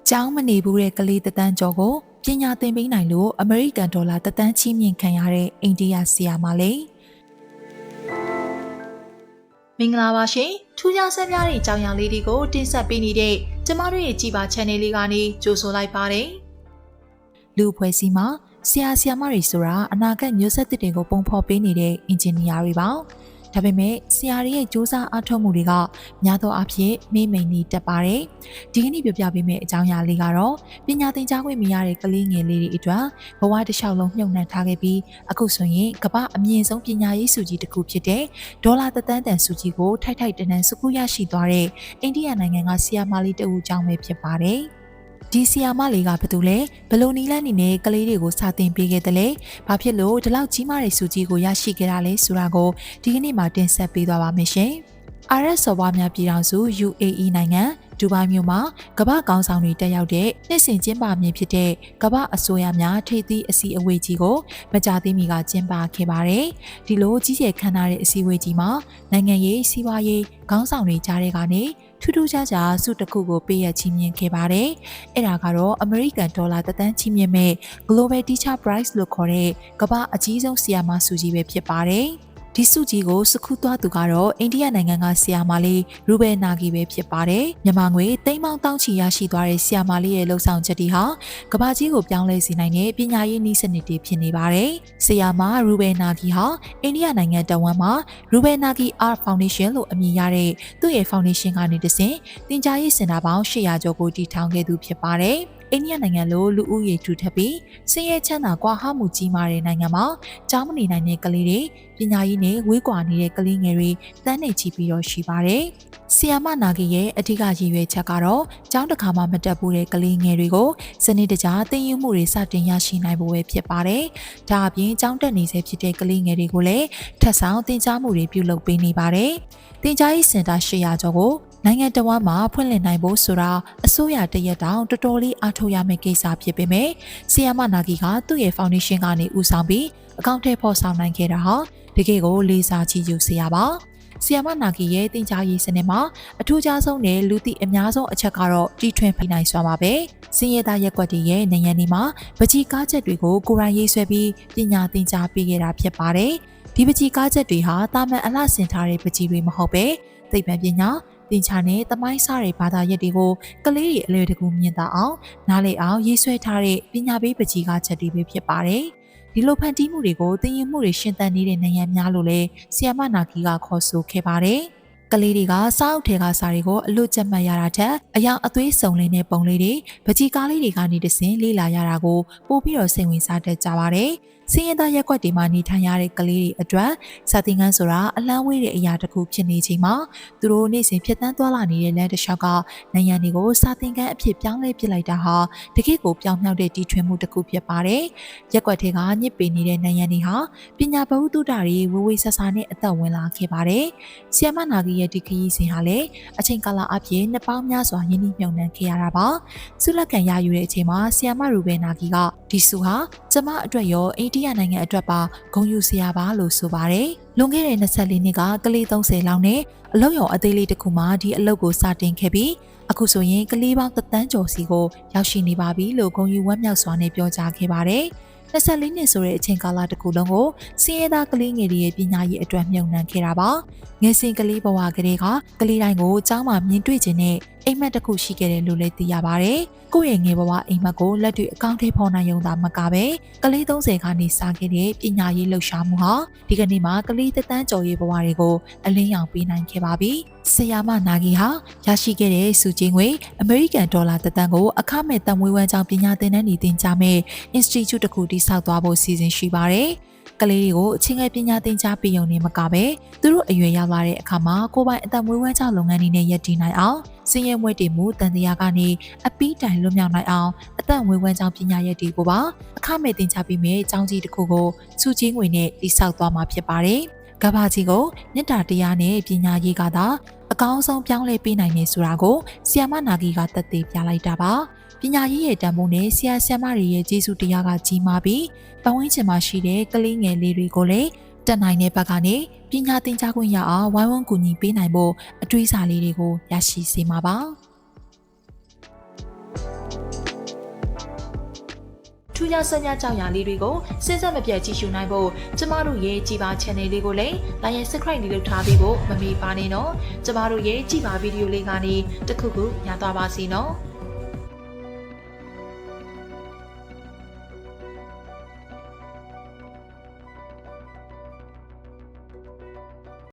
ကျောင်းမနေဘူးတဲ့ကလေးတန်းကျော်ကိုပညာသင်ပေးနိုင်လို့အမေရိကန်ဒေါ်လာတန်းချီးမြှင့်ခံရတဲ့အိန္ဒိယဆီယာမလေးမင်္ဂလာပါရှင်ထူးခြားဆန်းပြတဲ့အကြောင်းအရာလေးတွေကိုတင်ဆက်ပေးနေတဲ့ကျမတို့ရဲ့ကြည်ပါ channel လေးကနေကြိုဆိုလိုက်ပါတယ်လူဖွဲ့စည်းမှာဆရာမတွေဆိုတာအနာဂတ်မျိုးဆက်သစ်တွေကိုပုံဖော်ပေးနေတဲ့အင်ဂျင်နီယာတွေပါဒါပေမဲ့ဆရာတွေရဲ့စူးစမ်းအားထုတ်မှုတွေကများသောအားဖြင့်မေးမိန်နေတတ်ပါတယ်ဒီကနေ့ပြပြပေးမယ့်အကြောင်းအရာလေးကတော့ပညာသင်ကြားခွင့်မရတဲ့ကလေးငယ်လေးတွေအတွက်ဘဝတစ်လျှောက်လုံးမြှုပ်နှံထားခဲ့ပြီးအခုဆိုရင်ကမ္ဘာအမြင့်ဆုံးပညာရေးဆုကြီးတစ်ခုဖြစ်တဲ့ဒေါ်လာတန်းတန်ဆုကြီးကိုထိုက်ထိုက်တန်တန်စုခုရရှိသွားတဲ့အိန္ဒိယနိုင်ငံကဆရာမလေးတဦးအကြောင်းပဲဖြစ်ပါတယ်ဒီဆီယာမလေးကဘာတူလဲဘလို့နီလန်းနေနဲ့ကလေးတွေကိုစာသင်ပေးခဲ့တယ်လေဘာဖြစ်လို့ဒီလောက်ကြီးမားတဲ့စုကြီးကိုရရှိခဲ့တာလဲဆိုတာကိုဒီကနေ့မှာတင်ဆက်ပေးသွားပါမယ်ရှင် RS စော်ဘွားများပြည်ထောင်စု UAE နိုင်ငံဒူဘိုင်းမြို့မှာကမ္ဘာကောင်းဆောင်တွေတက်ရောက်တဲ့နှစ်စဉ်ကျင်းပမြင့်ဖြစ်တဲ့ကမ္ဘာအစိုးရများထိပ်သီးအစည်းအဝေးကြီးကိုမကြာသေးမီကကျင်းပခဲ့ပါတယ်ဒီလိုကြီးကျယ်ခမ်းနားတဲ့အစည်းအဝေးကြီးမှာနိုင်ငံရေးစီးပွားရေးခေါင်းဆောင်တွေကြားတဲ့ကနေထူးထူးခြားခြားဆုတစ်ခုကိုပေးရချီးမြှင့်ခဲ့ပါတယ်။အဲ့ဒါကတော့အမေရိကန်ဒေါ်လာတန်းချီးမြှင့်မဲ့ Global Teacher Prize လို့ခေါ်တဲ့ကမ္ဘာအကြီးဆုံးဆီယာမဆုကြီးပဲဖြစ်ပါတယ်။ဒီဆုကြီးကိုစခုသွားသူကတော့အိန္ဒိယနိုင်ငံကဆီယာမလေးရူဘယ်နာဂီပဲဖြစ်ပါတယ်။မြန်မာငွေသိန်းပေါင်းတောင်းချီရရှိသွားတဲ့ဆီယာမလေးရဲ့လှုပ်ဆောင်ချက်တွေဟာကမ္ဘာကြီးကိုပြောင်းလဲစေနိုင်တဲ့ပညာရေးနည်းစနစ်တွေဖြစ်နေပါတယ်။ဆီယာမရူဘယ်နာဂီဟာအိန္ဒိယနိုင်ငံတဝမ်းမှာရူဘယ်နာဂီ Art Foundation လို့အမည်ရတဲ့သူ့ရဲ့ foundation ကနေတဆင့်သင်ကြားရေးစင်တာပေါင်း800ကျော်ကိုတည်ထောင်ခဲ့သူဖြစ်ပါတယ်။အိန္ဒိယနိုင်ငံလိုလူဦးရေထူထပ်ပြီးဆင်းရဲချမ်းသာကွာဟမှုကြီးမားတဲ့နိုင်ငံမှာကျောင်းမနေနိုင်တဲ့ကလေးတွေပညာရေးနဲ့ဝေးကွာနေတဲ့ကလေးငယ်တွေတန်းနေချီပြီးတော့ရှိပါတယ်။ဆီယာမနာဂီရဲ့အဓိကရည်ရွယ်ချက်ကတော့ကျောင်းတစ်ခါမှမတက်ဘူးတဲ့ကလေးငယ်တွေကိုစနစ်တကျသင်ယူမှုတွေစတင်ရရှိနိုင်ဖို့ပဲဖြစ်ပါတယ်။ဒါအပြင်ကျောင်းတက်နေစေဖြစ်တဲ့ကလေးငယ်တွေကိုလည်းထပ်ဆောင်သင်ကြားမှုတွေပြုလုပ်ပေးနေပါတယ်။သင်ကြားရေးစင်တာ800ကျော်ကိုနိုင်ငံတော်မှာဖွင့်လှစ်နိုင်ဖို့ဆိုတာအစိုးရတရက်တောင်တော်တော်လေးအားထုတ်ရမယ့်ကိစ္စဖြစ်ပေမဲ့ဆီယာမနာဂီကသူ့ရဲ့ foundation ကနေဦးဆောင်ပြီးအကောင့်ထဲပေါ်ဆောင်နိုင်ခဲ့တာဟာတကယ်ကိုလေးစားချီးကျူးစရာပါဆီယာမနာဂီရဲ့တင်ကြားရေးစနစ်မှာအထူးခြားဆုံးနဲ့လူသိအများဆုံးအချက်ကတော့တီထွင်ပြနိုင်စွာပါပဲစင်ရသားရက်ကွက်တွေရဲ့နေရန်ဒီမှာပကြီးကားချက်တွေကိုကိုယ်တိုင်ရေးဆွဲပြီးပညာသင်ကြားပေးခဲ့တာဖြစ်ပါတယ်ဒီပကြီးကားချက်တွေဟာတာမန်အလှဆင်ထားတဲ့ပကြီးတွေမဟုတ်ပဲသိပ္ပံပညာသင်္ချာနဲ့တမိုင်းစားတဲ့ဘာသာရပ်တွေကိုကလေးတွေအလွယ်တကူမြင်သာအောင်နားလည်အောင်ရေးဆွဲထားတဲ့ပညာပေးပကြီးကားချက်တွေပဲဖြစ်ပါတယ်။ဒီလိုဖန်တီးမှုတွေကိုသင်ယူမှုတွေရှင်းသန်နေတဲ့နိုင်ငံများလို့လည်းဆီယာမနာဂီကခေါ်ဆိုခဲ့ပါတယ်။ကလေးတွေကစားအုပ်ထဲကစားတွေကိုအလွတ်ကျက်မှတ်ရတာထက်အယောင်အသွေးစုံလင်းတဲ့ပုံလေးတွေပကြီးကားလေးတွေကနေတဆင်လေ့လာရတာကိုပို့ပြီးတော့စိတ်ဝင်စားတတ်ကြပါတယ်။စင်ရသားရက်ကွက်တွေမှာနေထိုင်ရတဲ့ကလေးတွေအတွက်စာသင်ခန်းဆိုတာအလန်းဝေးတဲ့အရာတစ်ခုဖြစ်နေချိန်မှာသူတို့နေ့စဉ်ဖြတ်သန်းသွားလာနေတဲ့လမ်းတစ်လျှောက်ကနိုင်ငံတွေကိုစာသင်ခန်းအဖြစ်ပြောင်းလဲပစ်လိုက်တာဟာတကယ့်ကိုပြောင်းမြောက်တဲ့တီထွင်မှုတစ်ခုဖြစ်ပါတယ်။ရက်ကွက်တွေကညစ်ပေနေတဲ့နိုင်ငံတွေဟာပညာဗဟုသုတတွေဝေဝေဆဆာနဲ့အသက်ဝင်လာခဲ့ပါတယ်။ဆီယမနာဂီရဲ့ဒီခရီးစဉ်ဟာလည်းအချိန်ကာလအပြည့်နှစ်ပေါင်းများစွာယင်းနှိမ့်မြုံနှံခဲ့ရတာပါ။ဆုလက်ခံရယူတဲ့အချိန်မှာဆီယမရူဘယ်နာဂီကဒီဆုဟာကျမအတွက်ရောအိန္ဒိယနိုင်ငံအတွက်ပါဂုဏ်ယူစရာပါလို့ဆိုပါတယ်။လွန်ခဲ့တဲ့24နှစ်ကကလေး30လောက်နဲ့အလုပ်ရုံအသေးလေးတစ်ခုမှဒီအလုပ်ကိုစတင်ခဲ့ပြီးအခုဆိုရင်ကလေးပေါင်း1,000,000 ကျော်စီကိုရောက်ရှိနေပါပြီလို့ဂုဏ်ယူဝမ်းမြောက်စွာနဲ့ပြောကြားခဲ့ပါတယ်။24နှစ်ဆိုတဲ့အချိန်ကာလတစ်ခုလုံးကိုစင်ရသားကလေးငယ်တွေရဲ့ပညာရေးအတွက်မြှုံနှံခဲ့တာပါငယ်စဉ်ကလေးဘဝကလေးကကလေးတိုင်းကိုကျောင်းမှာမြင်တွေ့ခြင်းနဲ့အိမ်မက်တစ်ခုရှိခဲ့တယ်လို့လည်းသိရပါတယ်ကိုယ့်ရဲ့ငယ်ဘဝအိမ်မက်ကိုလက်တွေ့အကောင့်ထဲပေါ်နိုင်ရုံသာမကပဲကလေး30ခါနေစားခဲ့တဲ့ပညာရေးလှုပ်ရှားမှုဟာဒီကနေ့မှာကလေးတန်းကျော်ရေးဘဝတွေကိုအလင်းရောင်ပေးနိုင်ခဲ့ပါပြီဆီယာမနာဂီဟာရရှိခဲ့တဲ့စုချင်းငွေအမေရိကန်ဒေါ်လာတန်းကိုအခမဲ့တန်မွေးဝမ်းကြောင်းပညာသင်တန်းတွေသင်ကြားမဲ့ Institute တစ်ခုတည်ဆောက်သွားဖို့စီစဉ်ရှိပါတယ်ကလေးတွေကိုအချင်းငယ်ပညာသင်ကြားပေးရုံနဲ့မကပဲသူတို့အရွယ်ရောက်လာတဲ့အခါမှာကိုယ်ပိုင်အသက်မွေးဝမ်းကြောင်းလုပ်ငန်းတွေနဲ့ရည်တည်နိုင်အောင်စင်ရဲမွေးတည်မှုတန်တရားကနေအပီးတိုင်လွတ်မြောက်နိုင်အောင်အသက်မွေးဝမ်းကြောင်းပညာရည်တွေကိုပါအခမဲ့သင်ကြားပေးမယ့်ကျောင်းကြီးတစ်ခုကိုစုချင်းငွေနဲ့တည်ဆောက်သွားမှာဖြစ်ပါတယ်ကဘာကြီးကိုမေတ္တာတရားနဲ့ပညာရေးကသာအကောင်းဆုံးပြောင်းလဲပေးနိုင်နေဆိုတာကိုဆီယာမနာဂီကသက်သေပြလိုက်တာပါပညာရေးရဲ့တန်ဖိုးနဲ့ဆရာဆရာမတွေရဲ့ကျေးဇူးတရားကကြီးမားပြီးပတ်ဝန်းကျင်မှာရှိတဲ့ကလေးငယ်လေးတွေကိုလည်းတက်နိုင်တဲ့ဘက်ကနေပညာသင်ကြားခွင့်ရအောင်ဝိုင်းဝန်းကူညီပေးနိုင်ဖို့အတွေးစာလေးတွေကိုရရှိစေမှာပါ ထူးခြားဆန်းများကြောင်ရာလေးတွေကိုစဉ်ဆက်မပြတ်ကြည့်ရှုနိုင်ဖို့ကျမတို့ရဲ့ကြည်ပါ channel လေးကိုလည်း like and subscribe လေးလုပ်ထားပေးဖို့မမေ့ပါနဲ့နော်ကျမတို့ရဲ့ကြည်ပါဗီဒီယိုလေးကနေတစ်ခုခုညသွားပါစီနော်